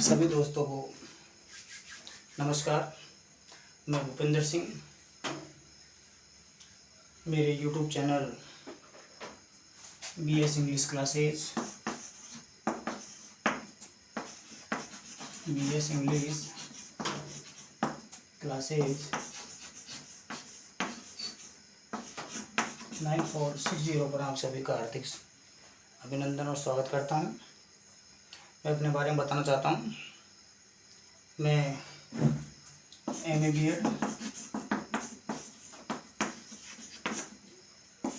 सभी दोस्तों को नमस्कार। मैं भूपेंद्र सिंह। मेरे YouTube channel BS English classes BS English classes 9460 पर आप सभी का हार्दिक अभिनंदन और स्वागत करता हूं। मैं अपने बारे में बताना चाहता हूं। मैं MA B.Ed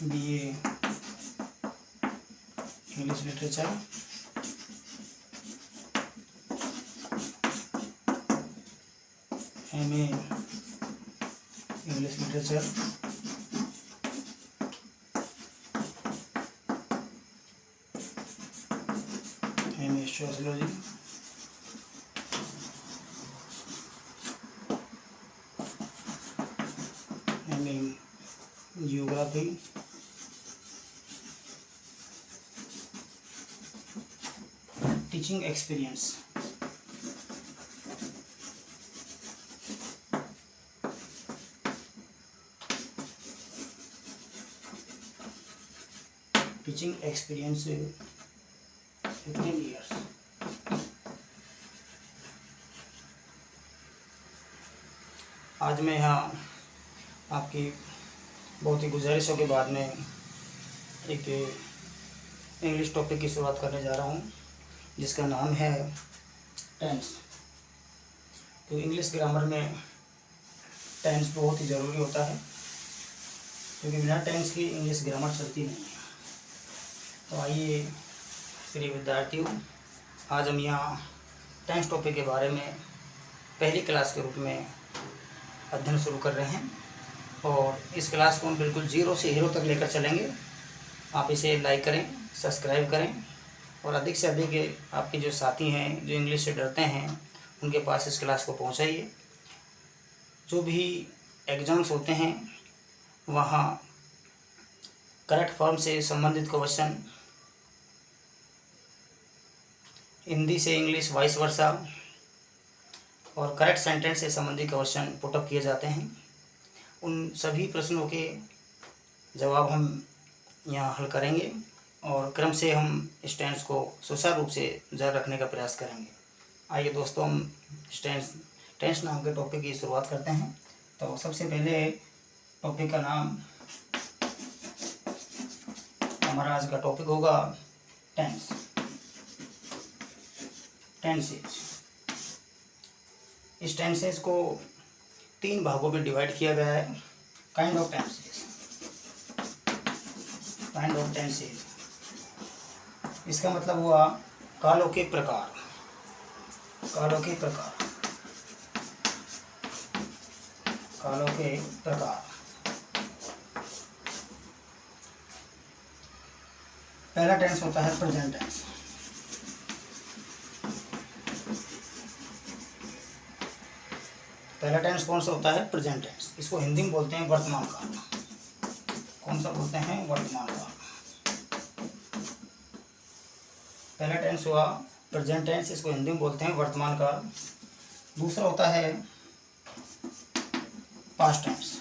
BA English literature MA English literature MA sociology MA geography teaching experience teaching experience 15 years। आज मैं यहाँ आपकी बहुत ही गुजारिशों के बाद में एक इंग्लिश टॉपिक की शुरुआत करने जा रहा हूँ, जिसका नाम है टेंस। तो इंग्लिश ग्रामर में टेंस बहुत ही ज़रूरी होता है, क्योंकि बिना टेंस की इंग्लिश ग्रामर चलती नहीं है। तो आइए प्रिय विद्यार्थियों, आज हम यहाँ टेंस टॉपिक के बारे में पहली क्लास के रूप में अध्ययन शुरू कर रहे हैं, और इस क्लास को हम बिल्कुल 0 से हीरो तक लेकर चलेंगे। आप इसे लाइक करें, सब्सक्राइब करें, और अधिक से अधिक आपके जो साथी हैं जो इंग्लिश से डरते हैं उनके पास इस क्लास को पहुंचाइए। जो भी एग्ज़ाम्स होते हैं वहाँ करेक्ट फॉर्म से संबंधित क्वेश्चन, हिंदी से इंग्लिश वाइस वर्सा, और करेक्ट सेंटेंस से संबंधित क्वेश्चन पुटअप किए जाते हैं। उन सभी प्रश्नों के जवाब हम यहाँ हल करेंगे, और क्रम से हम इस टेंस को सुचारू रूप से जारी रखने का प्रयास करेंगे। आइए दोस्तों, हम टेंस नाम के टॉपिक की शुरुआत करते हैं। तो सबसे पहले टॉपिक का नाम, हमारा आज का टॉपिक होगा टेंस। टेंसेस। इस टेंसेस को 3 भागों में डिवाइड किया गया है। Kind of tenses. Kind of tenses, इसका मतलब हुआ कालों के प्रकार। कालों के प्रकार। कालों के प्रकार। पहला टेंस होता है प्रेजेंट टेंस। पहला टेंस कौन सा होता है? Present tense. इसको हिंदी में बोलते हैं वर्तमान काल। कौन सा बोलते हैं? वर्तमान काल। पहला टेंस हुआ प्रेजेंट टेंस, इसको हिंदी में बोलते हैं वर्तमान काल। दूसरा होता है पास्ट टेंस,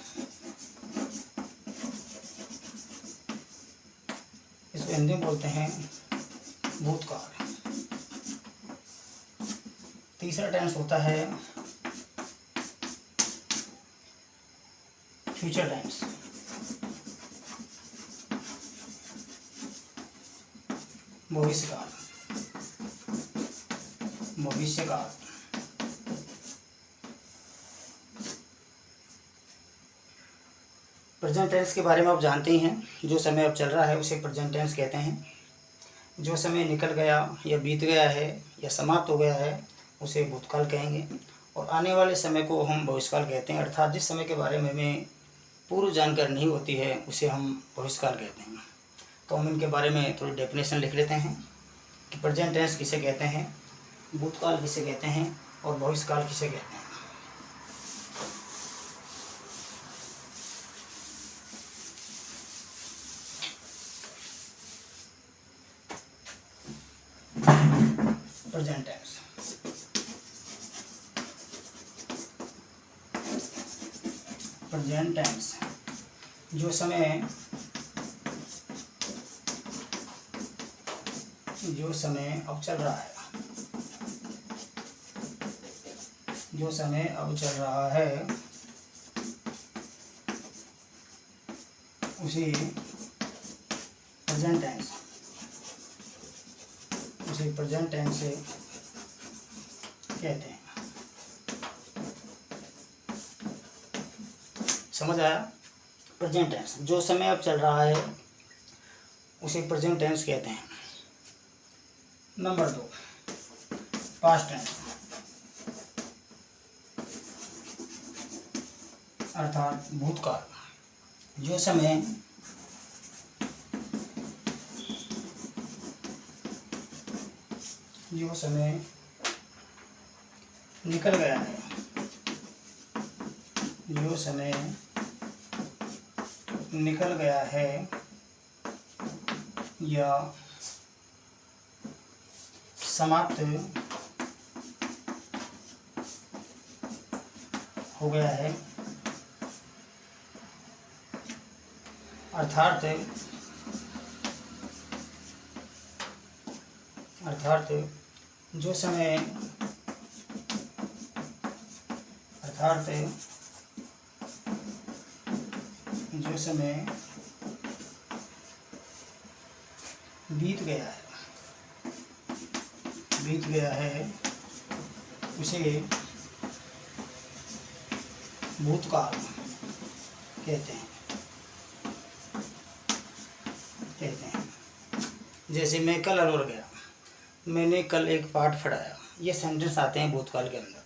इसको हिंदी में बोलते हैं भूतकाल। तीसरा टेंस होता है फ्यूचर टेंस, भविष्यकाल। भविष्यकाल। प्रेजेंट टेंस के बारे में आप जानते ही हैं। जो समय अब चल रहा है उसे प्रेजेंट टेंस कहते हैं। जो समय निकल गया या बीत गया है या समाप्त हो गया है उसे भूतकाल कहेंगे, और आने वाले समय को हम भविष्यकाल कहते हैं। अर्थात जिस समय के बारे में हमें पूर्व जानकारी नहीं होती है उसे हम भविष्यकाल कहते हैं। तो हम इनके बारे में थोड़ी डेफिनेशन लिख लेते हैं कि प्रेजेंट टेंस किसे कहते हैं, भूतकाल किसे कहते हैं, और भविष्यकाल किसे कहते हैं। Present tense. प्रेजेंट टेंस जो समय अब चल रहा है, जो समय अब चल रहा है उसे प्रेजेंट टेंस से कहते हैं। समझ आया? प्रेजेंट टेंस जो समय अब चल रहा है उसे प्रेजेंट टेंस कहते हैं। नंबर 2 पास्ट टेंस अर्थात भूतकाल। जो समय निकल गया है, जो समय निकल गया है या समाप्त हो गया है, अर्थात जो समय बीत गया है उसे भूतकाल कहते हैं। जैसे मैं कल अलवर गया, मैंने कल एक पाठ पढ़ाया, ये सेंटेंस आते हैं भूतकाल के अंदर।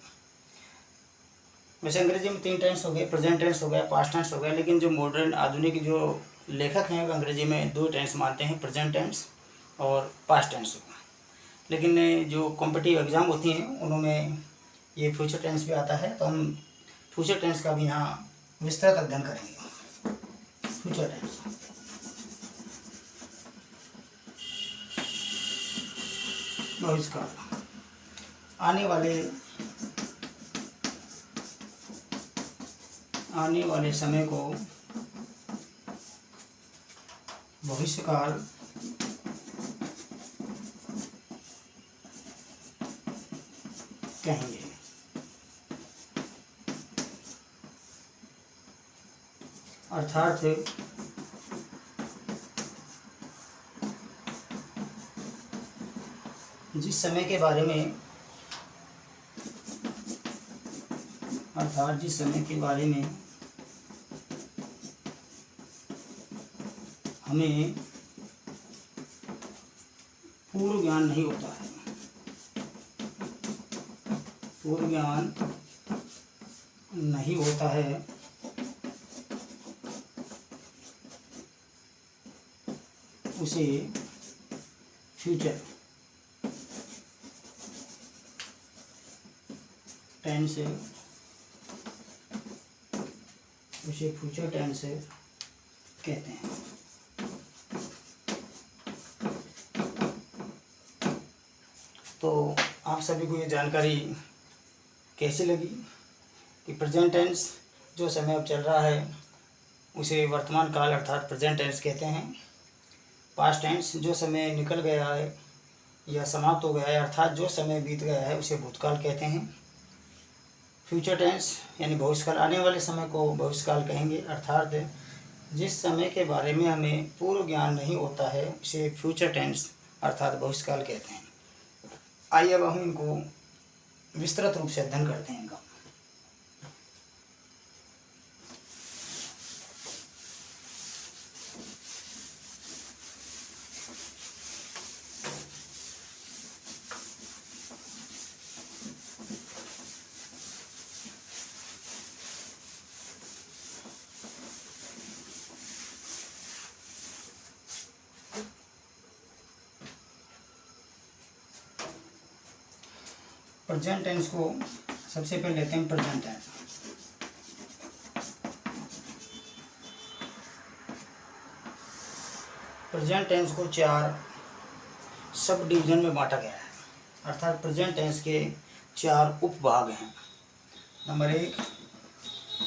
वैसे अंग्रेजी में 3 टेंस हो गए, प्रेजेंट टेंस हो गया, पास्ट टेंस हो गया, लेकिन जो मॉडर्न आधुनिक जो लेखक हैं वो अंग्रेजी में 2 टेंस मानते हैं, प्रेजेंट टेंस और पास्ट टेंस। लेकिन जो कॉम्पिटिटिव एग्ज़ाम होती हैं उनमें ये फ्यूचर टेंस भी आता है, तो हम फ्यूचर टेंस का भी यहाँ विस्तृत अध्ययन करेंगे। फ्यूचर टेंस भविष्यकाल, आने वाले समय को भविष्यकाल कहेंगे। अर्थात जिस समय के बारे में हमें पूर्व ज्ञान नहीं होता है, उसे फ्यूचर टेंस कहते हैं। तो आप सभी को ये जानकारी कैसी लगी कि प्रेजेंट टेंस जो समय अब चल रहा है उसे वर्तमान काल अर्थात प्रेजेंट टेंस कहते हैं। पास्ट टेंस जो समय निकल गया है या समाप्त हो गया है अर्थात जो समय बीत गया है उसे भूतकाल कहते हैं। फ्यूचर टेंस यानी भविष्यकाल, आने वाले समय को भविष्यकाल कहेंगे, अर्थात जिस समय के बारे में हमें पूर्व ज्ञान नहीं होता है उसे फ्यूचर टेंस अर्थात भविष्यकाल कहते हैं। आइए अब हम इनको विस्तृत रूप से अध्ययन करते हैं इनका। प्रेजेंट टेंस को सबसे पहले लेते हैं प्रेजेंट टेंस। प्रेजेंट टेंस को 4 सब डिवीजन में बांटा गया है, अर्थात प्रेजेंट टेंस के 4 उपभाग हैं। Number 1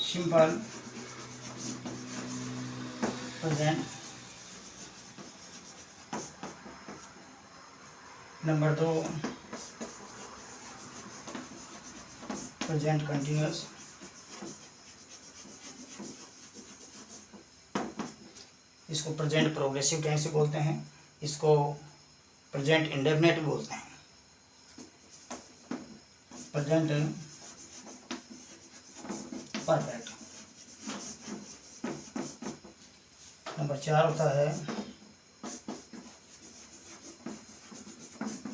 simple, present. Number 2 present continuous. इसको प्रेजेंट प्रोग्रेसिव टेंस भी बोलते हैं, इसको प्रेजेंट इंडेफिनिट भी बोलते हैं। Present perfect. नंबर 4 होता है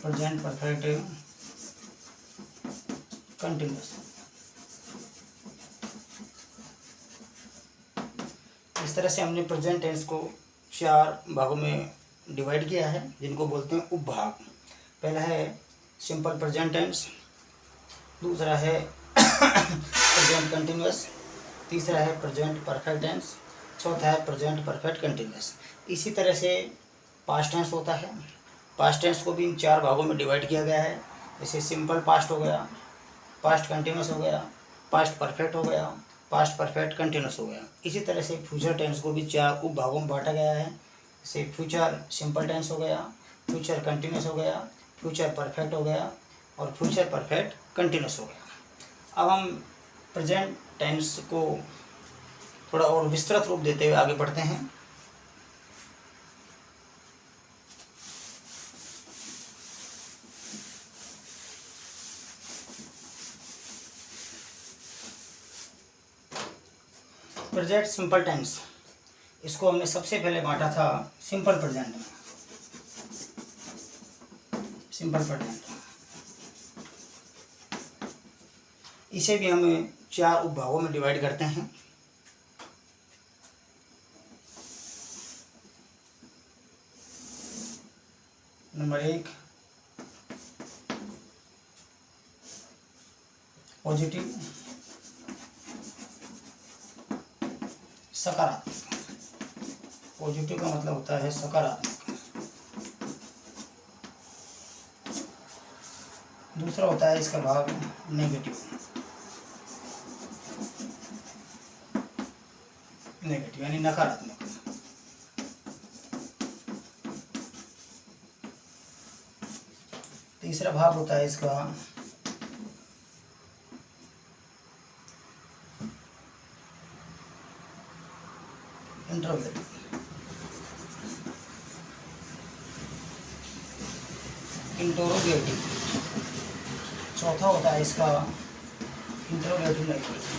प्रेजेंट परफेक्ट कंटिन्यूअस। इस तरह से हमने प्रेजेंट टेंस को 4 भागों में डिवाइड किया है, जिनको बोलते हैं उपभाग। पहला है सिंपल प्रेजेंट टेंस, दूसरा है प्रेजेंट कंटिन्यूअस, तीसरा है प्रेजेंट परफेक्ट टेंस, चौथा है प्रेजेंट परफेक्ट कंटिन्यूअस। इसी तरह से पास्ट टेंस होता है। पास्ट टेंस को भी इन 4 भागों में डिवाइड किया गया है। जैसे सिंपल पास्ट हो गया, पास्ट कंटिन्यूअस हो गया, पास्ट परफेक्ट हो गया, पास्ट परफेक्ट कंटिन्यूअस हो गया। इसी तरह से फ्यूचर टेंस को भी 4 उप भागों में बांटा गया है। जैसे फ्यूचर सिंपल टेंस हो गया, फ्यूचर कंटिन्यूअस हो गया, फ्यूचर परफेक्ट हो गया और फ्यूचर परफेक्ट कंटिन्यूअस हो गया। अब हम प्रेजेंट टेंस को थोड़ा और विस्तृत रूप देते हुए आगे बढ़ते हैं। प्रेजेंट सिंपल टेंस, इसको हमने सबसे पहले बांटा था सिंपल प्रेजेंट में। सिंपल प्रेजेंट इसे भी हम 4 उपभागों में डिवाइड करते हैं। नंबर 1 पॉजिटिव सकारात्मक। पॉजिटिव का मतलब होता है सकारात्मक। दूसरा होता है इसका भाग नेगेटिव। नेगेटिव यानी नकारात्मक। तीसरा भाग होता है इसका इंट्रोगेटिव। इंट्रोगेटिव। चौथा होता है इसका interrogative negative.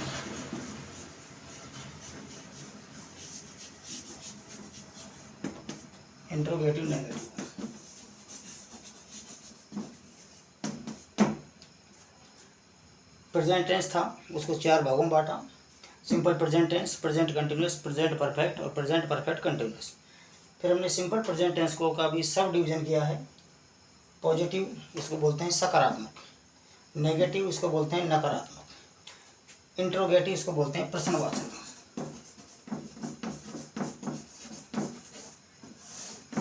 Interrogative negative. Present tense था, उसको 4 भागों में बांटा। Simple present tense, present continuous, present perfect और प्रेजेंट परफेक्ट कंटिन्यूअस। फिर हमने सिंपल प्रेजेंट टेंस को का भी सब डिवीजन किया है। पॉजिटिव इसको बोलते हैं सकारात्मक, नेगेटिव इसको बोलते हैं नकारात्मक, इंट्रोगेटिव इसको बोलते हैं प्रश्नवाचक।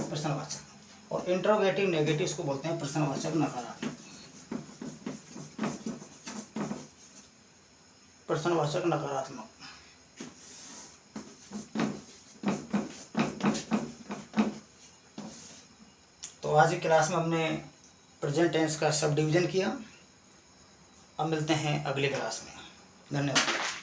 प्रश्नवाचक और इंट्रोगेटिव नेगेटिव इसको बोलते हैं प्रश्नवाचक नकारात्मक। प्रश्नवाचक नकारात्मक। तो आज की क्लास में हमने प्रेजेंट टेंस का सब डिवीजन किया। अब मिलते हैं अगली क्लास में। धन्यवाद।